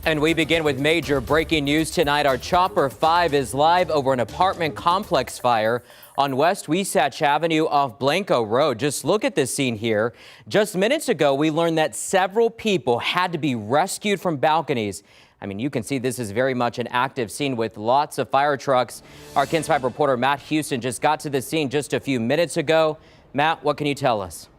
And we begin with major breaking news tonight. Our Chopper 5 is live over an apartment complex fire on West Wasatch Avenue off Blanco Road. Just look at this scene here. Just minutes ago, we learned that several people had to be rescued from balconies. I mean, you can see this is very much an active scene with lots of fire trucks. Our KENS 5 reporter Matt Houston just got to the scene just a few minutes ago. Matt, what can you tell us?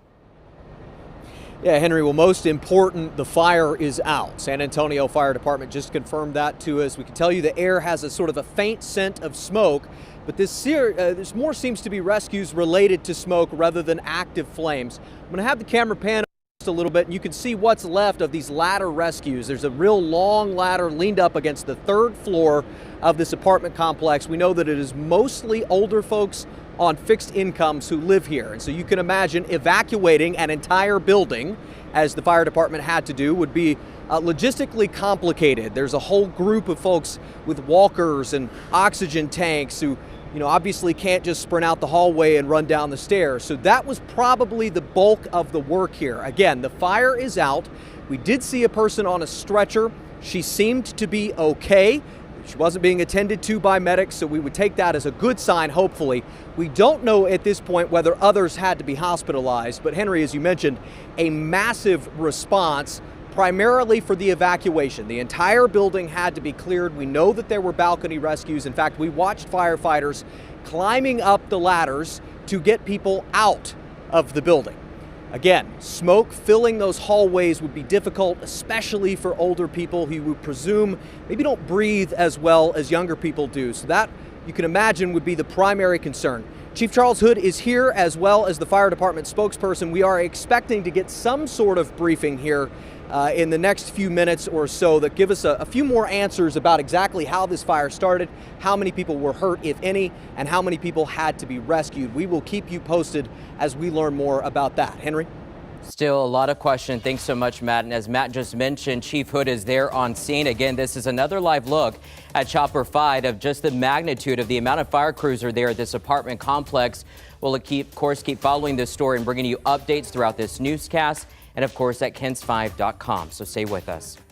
Yeah, Henry, well, most important, the fire is out. San Antonio Fire Department just confirmed that to us. We can tell you the air has a sort of a faint scent of smoke, but this more seems to be rescues related to smoke rather than active flames. I'm going to have the camera pan just a little bit, and you can see what's left of these ladder rescues. There's a real long ladder leaned up against the third floor of this apartment complex. We know that it is mostly older folks on fixed incomes who live here. And so you can imagine evacuating an entire building, as the fire department had to do, would be logistically complicated. There's a whole group of folks with walkers and oxygen tanks who, obviously can't just sprint out the hallway and run down the stairs. So that was probably the bulk of the work here. Again, the fire is out. We did see a person on a stretcher. She seemed to be okay. She wasn't being attended to by medics, so we would take that as a good sign, hopefully. We don't know at this point whether others had to be hospitalized, but Henry, as you mentioned, a massive response, primarily for the evacuation. The entire building had to be cleared. We know that there were balcony rescues. In fact, we watched firefighters climbing up the ladders to get people out of the building. Again, smoke filling those hallways would be difficult, especially for older people who would presume maybe don't breathe as well as younger people do. So that, you can imagine, would be the primary concern. Chief Charles Hood is here, as well as the fire department spokesperson. We are expecting to get some sort of briefing here in the next few minutes or so that give us a few more answers about exactly how this fire started, how many people were hurt, if any, and how many people had to be rescued. We will keep you posted as we learn more about that. Henry? Still a lot of questions. Thanks so much, Matt. And as Matt just mentioned, Chief Hood is there on scene. Again, this is another live look at Chopper 5 of just the magnitude of the amount of fire crews are there at this apartment complex. We'll, of course, keep following this story and bringing you updates throughout this newscast and, of course, at KENS5.com. So stay with us.